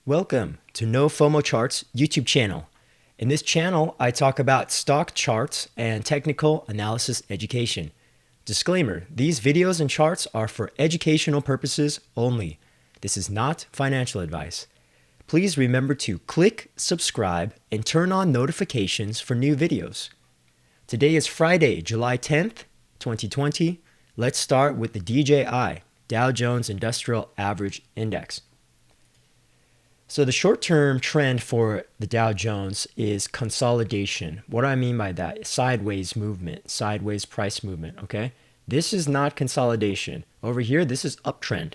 Welcome to No FOMO Charts YouTube channel. In this channel, I talk about stock charts and technical analysis education. Disclaimer, these videos and charts are for educational purposes only. This is not financial advice. Please remember to click subscribe and turn on notifications for new videos. Today is Friday, July 10th, 2020. Let's start with the DJI, Dow Jones Industrial Average Index. So the short-term trend for the Dow Jones is consolidation. What do I mean by that? Sideways movement, sideways price movement, okay? This is not consolidation. Over here, this is uptrend.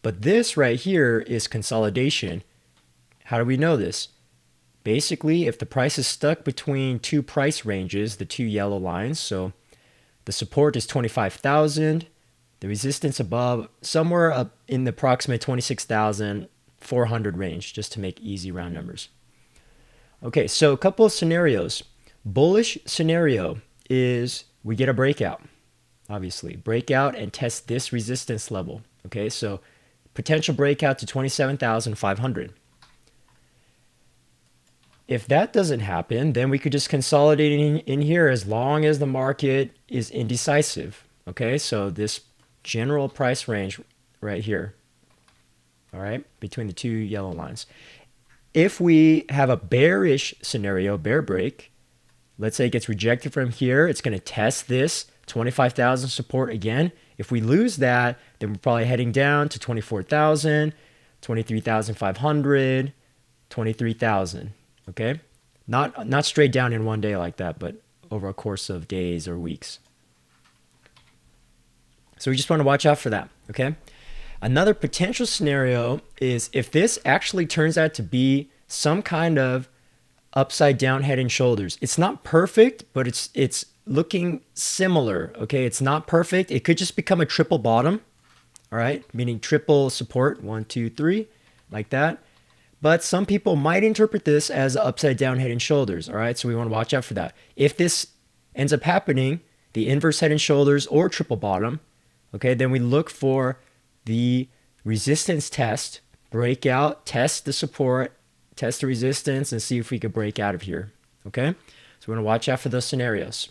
But this right here is consolidation. How do we know this? Basically, if the price is stuck between two price ranges, the two yellow lines, so the support is 25,000, the resistance above somewhere up in the approximate 26,400 range, just to make easy round numbers. Okay, so a couple of scenarios. Bullish scenario is we get a breakout, obviously. Breakout and test this resistance level. Okay, so potential breakout to 27,500. If that doesn't happen, then we could just consolidate in here as long as the market is indecisive. Okay, so this general price range right here, all right, between the two yellow lines. If we have a bearish scenario, bear break, let's say it gets rejected from here, it's going to test this 25,000 support again. If we lose that, then we're probably heading down to 24,000, 23,500, 23,000. Okay, not straight down in one day like that, but over a course of days or weeks. So we just want to watch out for that. Okay. Another potential scenario is if this actually turns out to be some kind of upside down head and shoulders. It's not perfect, but it's looking similar. Okay, it's not perfect. It could just become a triple bottom. All right, meaning triple support, 1, 2, 3, like that. But some people might interpret this as upside down head and shoulders. All right, so we want to watch out for that. If this ends up happening, the inverse head and shoulders or triple bottom, okay, then we look for the resistance test, breakout, test the support, test the resistance, and see if we could break out of here. Okay, so we're going to watch out for those scenarios.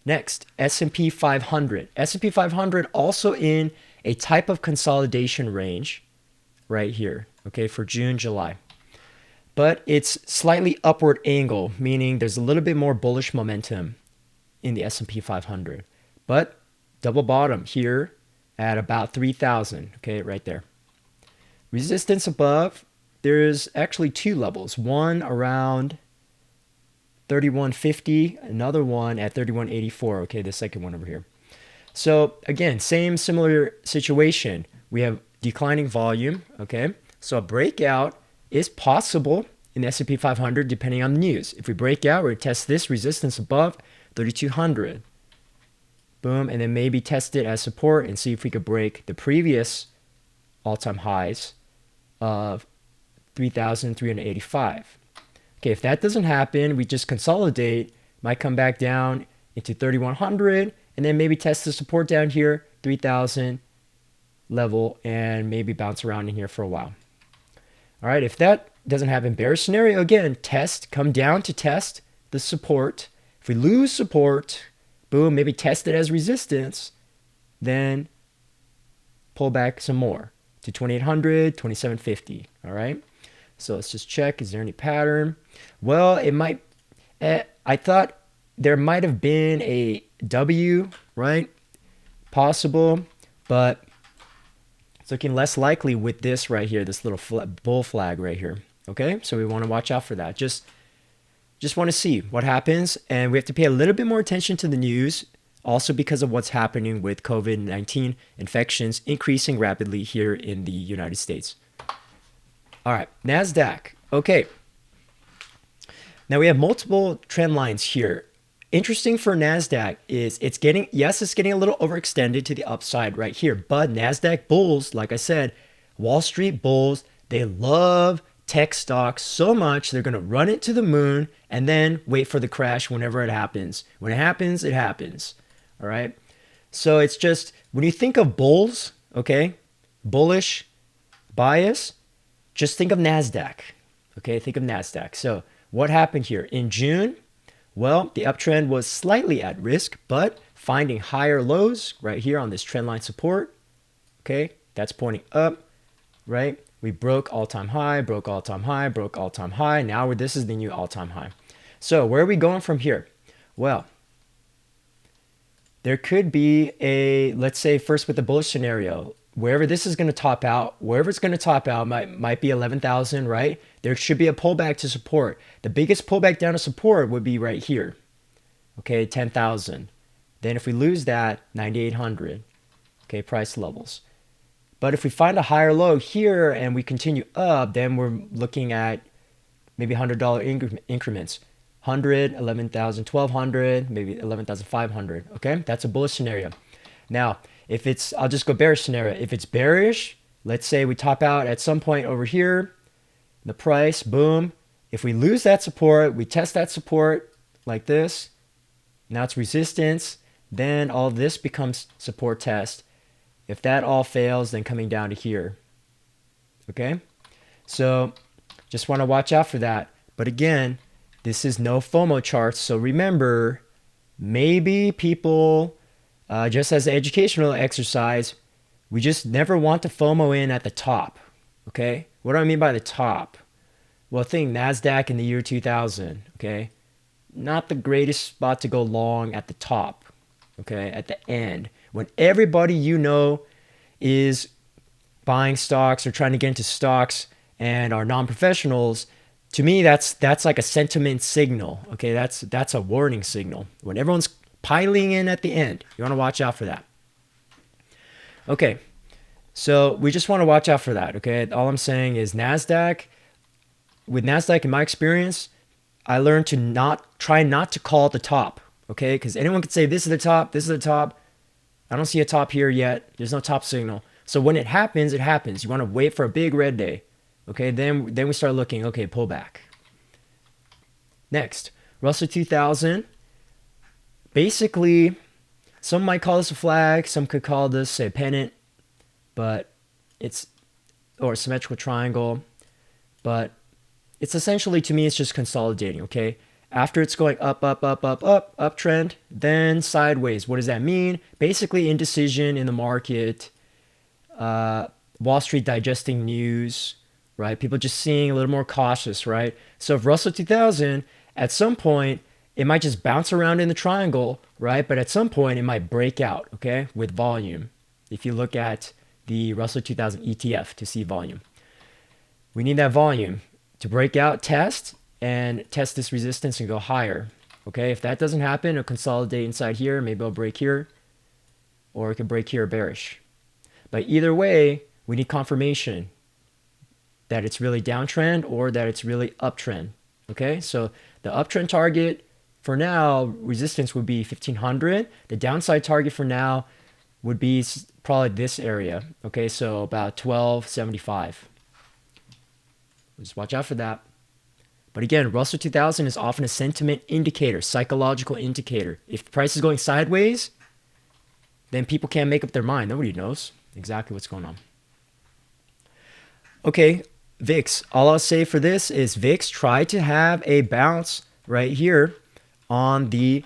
Next, S&P 500. S&P 500 also in a type of consolidation range right here, okay, for June, July. But it's slightly upward angle, meaning there's a little bit more bullish momentum in the S&P 500. But double bottom here at about 3,000, okay, right there. Resistance above, there's actually two levels. One around 3150, another one at 3184, okay, the second one over here. So again, similar situation. We have declining volume, okay? So a breakout is possible in the S&P 500 depending on the news. If we break out, we're going to test this resistance above 3,200. Boom, and then maybe test it as support and see if we could break the previous all-time highs of 3,385. Okay, if that doesn't happen, we just consolidate, might come back down into 3,100, and then maybe test the support down here, 3,000 level, and maybe bounce around in here for a while. All right, if that doesn't happen, bearish scenario, again, come down to test the support. If we lose support, boom, maybe test it as resistance, then pull back some more to 2,800, 2,750, all right? So let's just check, is there any pattern? Well, it might, I thought there might have been a W, right? Possible, but it's looking less likely with this right here, this little bull flag right here, okay? So we want to watch out for that. Just want to see what happens, and we have to pay a little bit more attention to the news, also because of what's happening with COVID-19 infections increasing rapidly here in the United States. All right, Nasdaq. Okay. Now we have multiple trend lines here. Interesting for Nasdaq is it's getting a little overextended to the upside right here, but Nasdaq bulls, like I said, Wall Street bulls, they love tech stocks so much they're going to run it to the moon and then wait for the crash whenever it happens. When it happens, it happens. All right. So it's just when you think of bulls, okay, bullish bias, just think of Nasdaq. Okay, think of Nasdaq. So what happened here in June? Well, the uptrend was slightly at risk, but finding higher lows right here on this trend line support. Okay, that's pointing up, right? We broke all-time high, broke all-time high, broke all-time high. Now this is the new all-time high. So where are we going from here? Well, there could be a, let's say first with the bullish scenario, wherever this is going to top out, wherever it's going to top out might be 11,000, right? There should be a pullback to support. The biggest pullback down to support would be right here. Okay, 10,000. Then if we lose that, 9,800. Okay, price levels. But if we find a higher low here and we continue up, then we're looking at maybe $100 increments. 100, 11,000, 1,200, maybe 11,500. Okay, that's a bullish scenario. Now, if it's, I'll just go bearish scenario. If it's bearish, let's say we top out at some point over here, the price, boom. If we lose that support, we test that support like this. Now it's resistance. Then all this becomes support test. If that all fails, then coming down to here. Okay, so just want to watch out for that. But again, this is no FOMO charts. So remember, maybe people, just as an educational exercise, we just never want to FOMO in at the top. Okay, what do I mean by the top? Well, think Nasdaq in the year 2000. Okay, not the greatest spot to go long at the top. Okay, at the end, when everybody you know is buying stocks or trying to get into stocks and are non-professionals, to me that's like a sentiment signal. Okay, that's a warning signal. When everyone's piling in at the end, you want to watch out for that. Okay, so we just want to watch out for that. Okay, all I'm saying is Nasdaq. With Nasdaq, in my experience, I learned to try not to call the top. Okay, because anyone could say this is the top, this is the top. I don't see a top here yet. There's no top signal. So when it happens, it happens. You want to wait for a big red day. Okay, then we start looking, okay, pull back. Next, Russell 2000. Basically, some might call this a flag, some could call this a pennant, but or a symmetrical triangle, but it's essentially, to me, it's just consolidating, okay? After it's going up, uptrend, then sideways. What does that mean? Basically, indecision in the market, Wall Street digesting news, right? People just seeing a little more cautious, right? So if Russell 2000, at some point, it might just bounce around in the triangle, right? But at some point, it might break out, okay, with volume. If you look at the Russell 2000 ETF to see volume, we need that volume to break out, test this resistance and go higher. Okay, if that doesn't happen, it'll consolidate inside here. Maybe it'll break here, or it could break here bearish. But either way, we need confirmation that it's really downtrend or that it's really uptrend. Okay, so the uptrend target for now, resistance would be 1500. The downside target for now would be probably this area. Okay, so about 1275. Just watch out for that. But again, Russell 2000 is often a sentiment indicator, psychological indicator. If the price is going sideways, then people can't make up their mind. Nobody knows exactly what's going on. Okay, VIX. All I'll say for this is VIX tried to have a bounce right here on the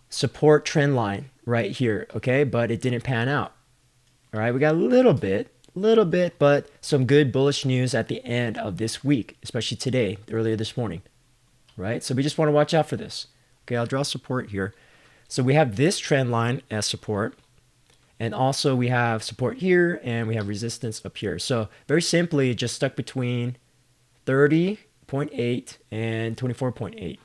support trend line right here, okay? But it didn't pan out. All right, we got a little bit, but some good bullish news at the end of this week, especially today, earlier this morning, right? So we just want to watch out for this. Okay, I'll draw support here. So we have this trend line as support, and also we have support here, and we have resistance up here. So very simply, just stuck between 30.8 and 24.8.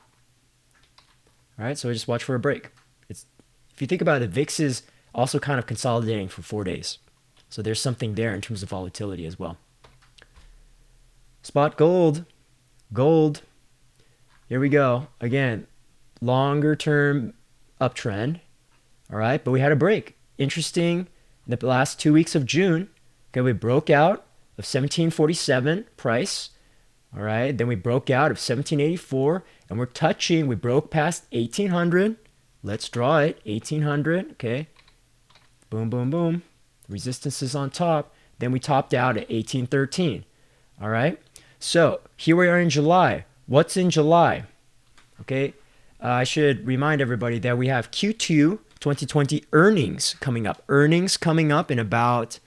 All right, so we just watch for a break. If you think about it, VIX is also kind of consolidating for 4 days. So there's something there in terms of volatility as well. Spot gold. Gold. Here we go. Again, longer term uptrend. All right, but we had a break. Interesting. In the last 2 weeks of June, okay, we broke out of 1747 price. All right, then we broke out of 1784, and we broke past 1800. Let's draw it. 1800. Okay. Boom, boom, boom. Resistance is on top. Then we topped out at 1813. All right. So here we are in July. What's in July? Okay. I should remind everybody that we have Q2 2020 earnings coming up. Earnings coming up in about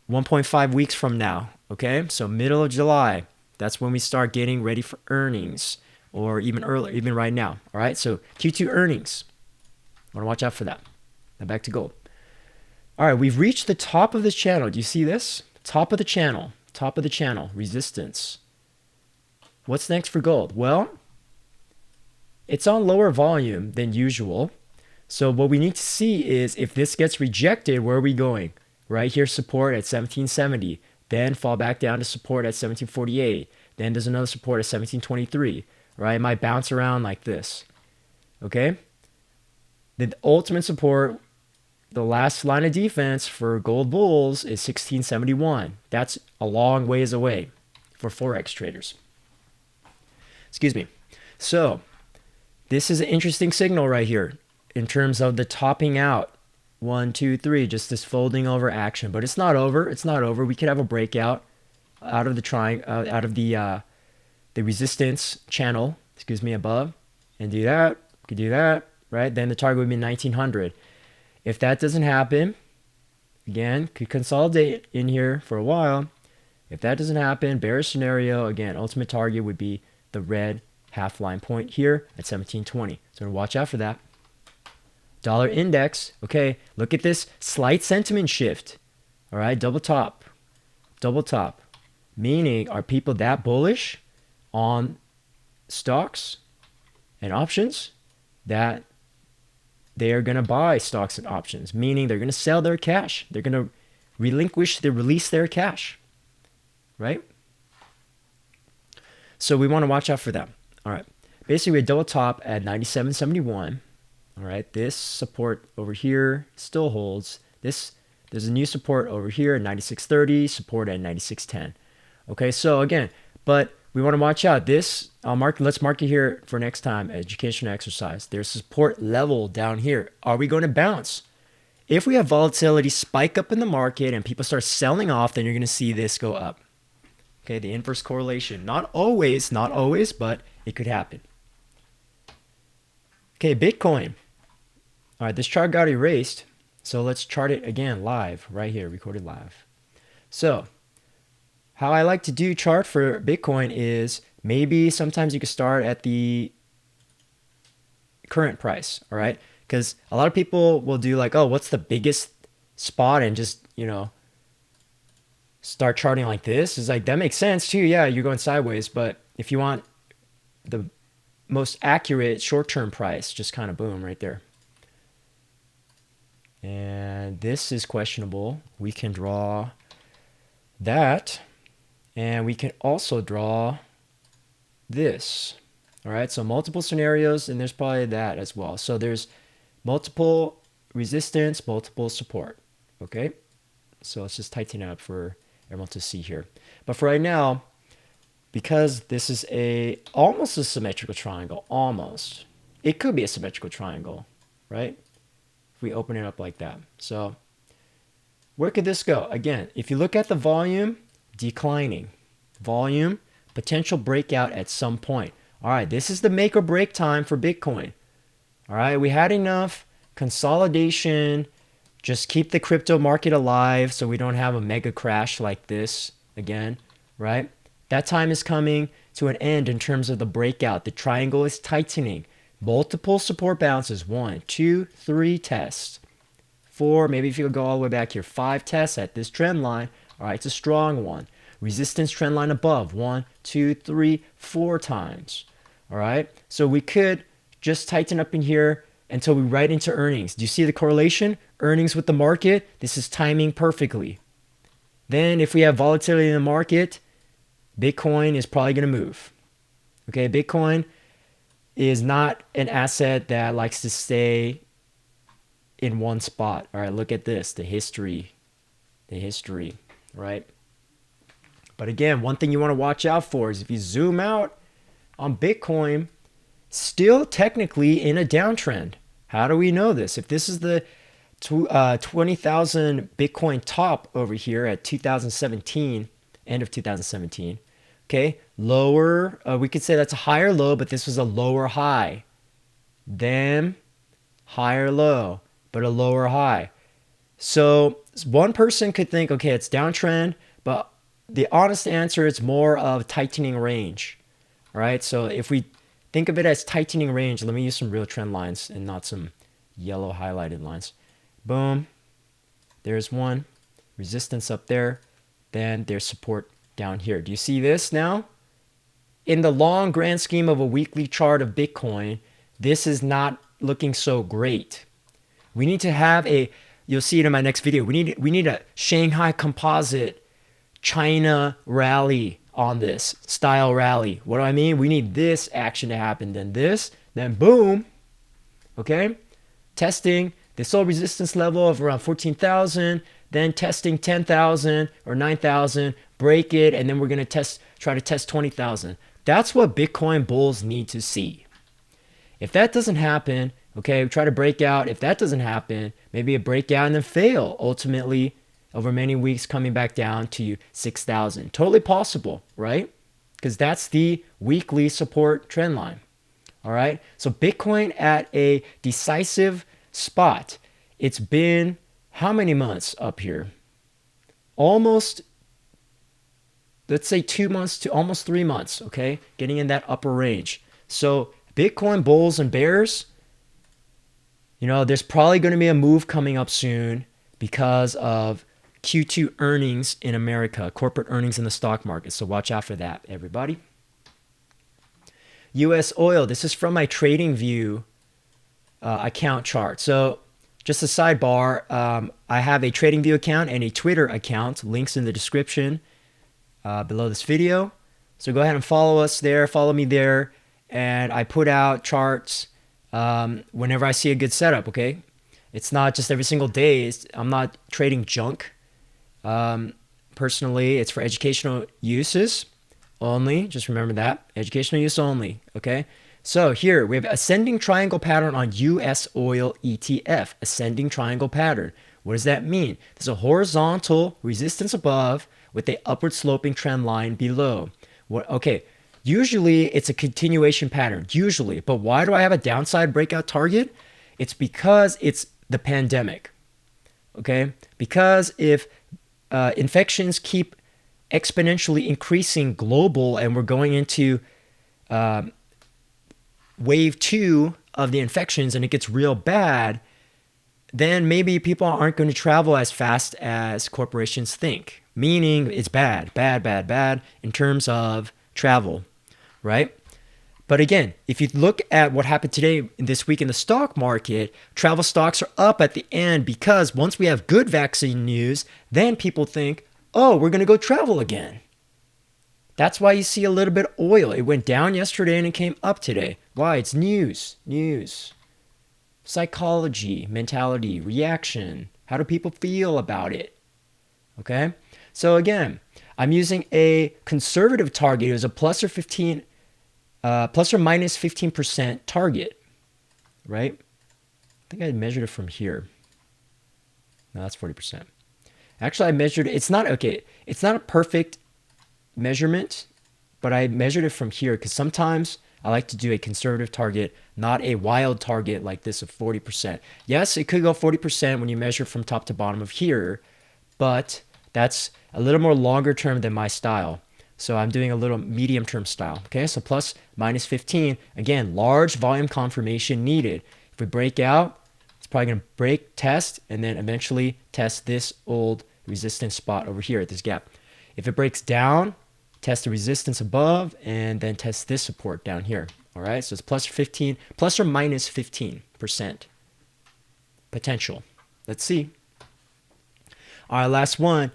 1.5 weeks from now. Okay. So middle of July. That's when we start getting ready for earnings, or even earlier, even right now. All right. So Q2 earnings. I want to watch out for that. Now back to gold. All right. We've reached the top of this channel. Do you see this? Top of the channel. Top of the channel. Resistance. What's next for gold? Well, it's on lower volume than usual. So what we need to see is if this gets rejected, where are we going? Right here, support at 1770. Then fall back down to support at 1748. Then there's another support at 1723. Right? It might bounce around like this. Okay? The ultimate support, the last line of defense for gold bulls is 1671. That's a long ways away for Forex traders. Excuse me. So this is an interesting signal right here in terms of the topping out. 1, 2, 3, just this folding over action. But it's not over. It's not over. We could have a breakout out of the out of the resistance channel, above, and do that. We could do that, right? Then the target would be 1900. If that doesn't happen, again, could consolidate in here for a while. If that doesn't happen, bearish scenario, again, ultimate target would be the red half line point here at 1720. So watch out for that. Dollar index. Okay, look at this slight sentiment shift. All right, double top. Double top. Meaning, are people that bullish on stocks and options that they are going to buy stocks and options? Meaning they're going to sell their cash. They're going to release their cash. Right? So we want to watch out for that. All right. Basically, we had double top at 97.71. All right. This support over here still holds. There's a new support over here at 96.30, support at 96.10. Okay. So again, but we want to watch out. This, let's mark it here for next time, educational exercise. There's support level down here. Are we going to bounce? If we have volatility spike up in the market and people start selling off, then you're going to see this go up. Okay, the inverse correlation. Not always, but it could happen. Okay, Bitcoin. All right, this chart got erased. So let's chart it again live, right here, recorded live. So how I like to do chart for Bitcoin is maybe sometimes you can start at the current price, all right? Because a lot of people will do like, oh, what's the biggest spot, and just, start charting like this. It's like, that makes sense too. Yeah, you're going sideways. But if you want the most accurate short-term price, just kind of boom right there. And this is questionable. We can draw that. And we can also draw this. All right, so multiple scenarios, and there's probably that as well. So there's multiple resistance, multiple support. Okay, so let's just tighten it up for everyone to see here. But for right now, because this is almost a symmetrical triangle, almost. It could be a symmetrical triangle, right? If we open it up like that. So where could this go? Again, if you look at the volume, declining. Volume, potential breakout at some point. All right, this is the make or break time for Bitcoin. All right, we had enough consolidation. Just keep the crypto market alive so we don't have a mega crash like this again, right? That time is coming to an end in terms of the breakout. The triangle is tightening. Multiple support bounces. 1, 2, 3 tests. 4, maybe if you go all the way back here, 5 tests at this trend line. All right, it's a strong one. Resistance trend line above. 1, 2, 3, 4 times. All right, so we could just tighten up in here until we right into earnings. Do you see the correlation? Earnings with the market. This is timing perfectly. Then if we have volatility in the market, Bitcoin is probably going to move. Okay, Bitcoin is not an asset that likes to stay in one spot. All right, look at this, the history, right? But again, one thing you want to watch out for is if you zoom out on Bitcoin, still technically in a downtrend. How do we know this? If this is the 20,000 Bitcoin top over here at 2017, end of 2017. Okay, lower, we could say that's a higher low, but this was a lower high. Then higher low, but a lower high. So one person could think, okay, it's downtrend, but the honest answer is more of tightening range. All right, so if we think of it as tightening range, let me use some real trend lines and not some yellow highlighted lines. Boom, there's one, resistance up there, then there's support down here. Do you see this now? In the long grand scheme of a weekly chart of Bitcoin, this is not looking so great. We need to have a, you'll see it in my next video, we need a Shanghai Composite China rally on this, style rally. What do I mean? We need this action to happen, then this, then boom, okay? Testing this old resistance level of around 14,000, then testing 10,000 or 9,000, break it, and then we're gonna try to test 20,000. That's what Bitcoin bulls need to see. If that doesn't happen, okay, we try to break out. If that doesn't happen, maybe a breakout and then fail, ultimately over many weeks coming back down to 6,000. Totally possible, right? Because that's the weekly support trend line. All right, so Bitcoin at a decisive spot. It's been how many months up here? Almost, let's say 2 months to almost 3 months, okay? Getting in that upper range. So Bitcoin bulls and bears, there's probably going to be a move coming up soon because of Q2 earnings in America, corporate earnings in the stock market. So watch out for that, everybody. US oil, this is from my TradingView account chart. So just a sidebar, I have a TradingView account and a Twitter account, links in the description below this video. So go ahead and follow us there, follow me there, and I put out charts whenever I see a good setup, okay? It's not just every single day. I'm not trading junk. Personally, it's for educational uses only. Just remember that. Educational use only, okay? So here, we have ascending triangle pattern on US oil ETF. Ascending triangle pattern. What does that mean? There's a horizontal resistance above with a upward sloping trend line below. Okay, usually it's a continuation pattern, usually. But why do I have a downside breakout target? It's because it's the pandemic, okay? Because if infections keep exponentially increasing global and we're going into wave 2 of the infections and it gets real bad, then maybe people aren't going to travel as fast as corporations think. Meaning it's bad in terms of travel, right? But again, if you look at what happened today, this week in the stock market, travel stocks are up at the end because once we have good vaccine news, then people think, oh, we're going to go travel again. That's why you see a little bit of oil. It went down yesterday and it came up today. Why? It's news. Psychology, mentality, reaction. How do people feel about it? Okay? So again, I'm using a conservative target. It was a plus or minus 15% target, right? I think I measured it from here. No, that's 40%. Actually, I measured it. It's not a perfect measurement, but I measured it from here because sometimes I like to do a conservative target, not a wild target like this of 40%. Yes, it could go 40% when you measure from top to bottom of here, but that's a little more longer term than my style. So I'm doing a little medium term style. Okay, so plus minus 15. Again, large volume confirmation needed. If we break out, it's probably going to break, test, and then eventually test this old resistance spot over here at this gap. If it breaks down, test the resistance above, and then test this support down here. All right, so it's plus or minus 15% potential. Let's see. All right, last one.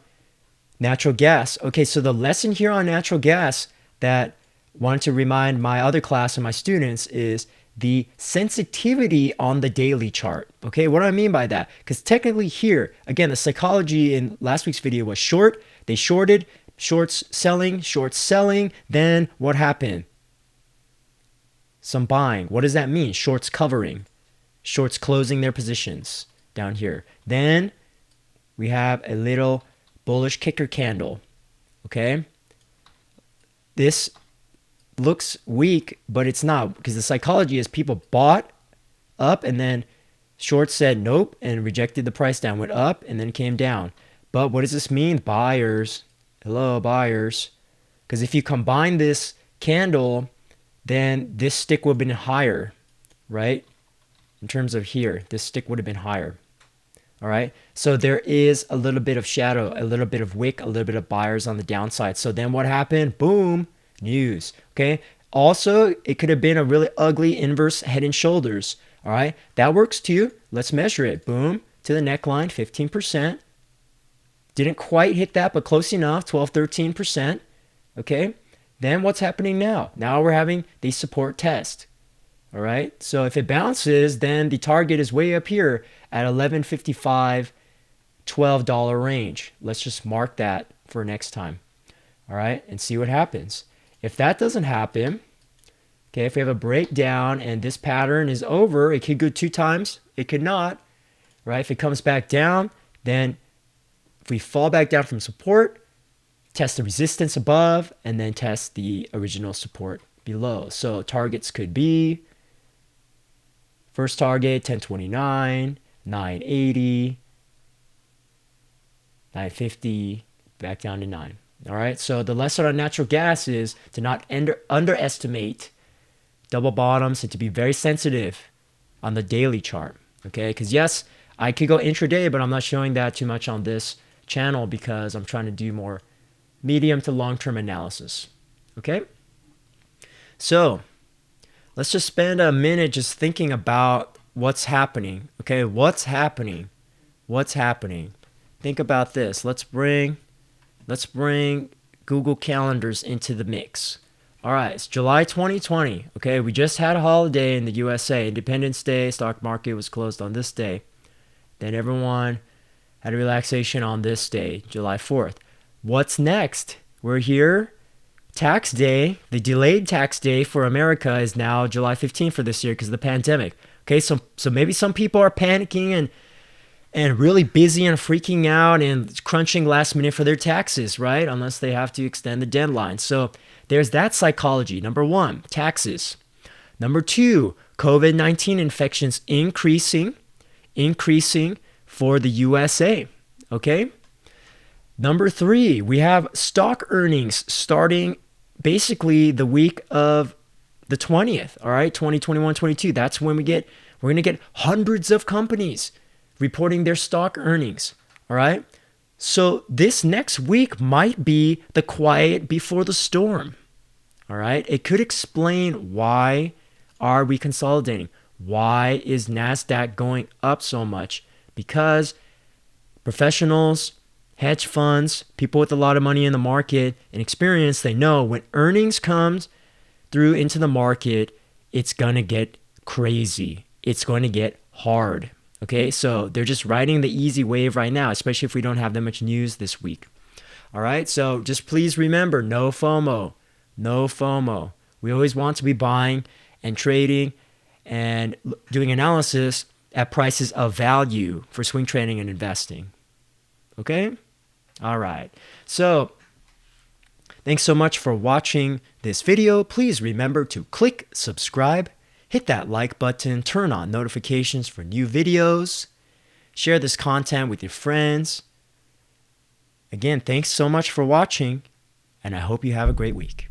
Natural gas. Okay, so the lesson here on natural gas that I wanted to remind my other class and my students is the sensitivity on the daily chart. Okay, what do I mean by that? Because technically here, again, the psychology in last week's video was short. They shorted, shorts selling. Then what happened? Some buying. What does that mean? Shorts covering, shorts closing their positions. down here. Then we have a little bullish kicker candle. Okay, this looks weak, but it's not, because the psychology is people bought up and then short said nope and rejected the price down, went up and then came down. But what does this mean? Buyers, hello buyers, because if you combine this candle, then this stick would have been higher, right? In terms of here, this stick would have been higher. All right, so there is a little bit of shadow, a little bit of wick, a little bit of buyers on the downside. So then what happened? Boom, news. Okay, also it could have been a really ugly inverse head and shoulders. All right, that works too. Let's measure it. Boom, to the neckline, 15%. Didn't quite hit that, but close enough, 12, 13%. Okay, then what's happening now? Now we're having the support test. All right, so if it bounces, then the target is way up here at $11.55, $12 range. Let's just mark that for next time. All right, and see what happens. If that doesn't happen, okay, if we have a breakdown and this pattern is over, it could go 2 times, it could not, right? If it comes back down, then if we fall back down from support, test the resistance above, and then test the original support below. So targets could be, first target, 1029, 980, 950, back down to 9. All right, so the lesson on natural gas is to not underestimate double bottoms and to be very sensitive on the daily chart. Okay, because yes, I could go intraday, but I'm not showing that too much on this channel because I'm trying to do more medium to long-term analysis. Okay, so let's just spend a minute just thinking about what's happening. Okay, what's happening? What's happening? Think about this. Let's bring Google Calendars into the mix. All right, it's July 2020. Okay, we just had a holiday in the USA, Independence Day. Stock market was closed on this day. Then everyone had a relaxation on this day, July 4th. What's next? We're here. Tax day, the delayed tax day for America is now July 15th for this year because of the pandemic. Okay, so maybe some people are panicking and really busy and freaking out and crunching last minute for their taxes, right? Unless they have to extend the deadline. So there's that psychology. Number 1, taxes. Number 2, COVID-19 infections increasing for the USA, okay? Number 3, we have stock earnings starting basically the week of the 20th, all right, 2021, 22. That's when we're going to get hundreds of companies reporting their stock earnings, all right? So this next week might be the quiet before the storm, all right? It could explain why are we consolidating? Why is Nasdaq going up so much? Because professionals, hedge funds, people with a lot of money in the market and experience, they know when earnings comes through into the market, it's going to get crazy. It's going to get hard. Okay, so they're just riding the easy wave right now, especially if we don't have that much news this week. All right, so just please remember, no FOMO. No FOMO. We always want to be buying and trading and doing analysis at prices of value for swing trading and investing. Okay? All right. So thanks so much for watching this video. Please remember to click subscribe, hit that like button, turn on notifications for new videos, share this content with your friends. Again, thanks so much for watching, and I hope you have a great week.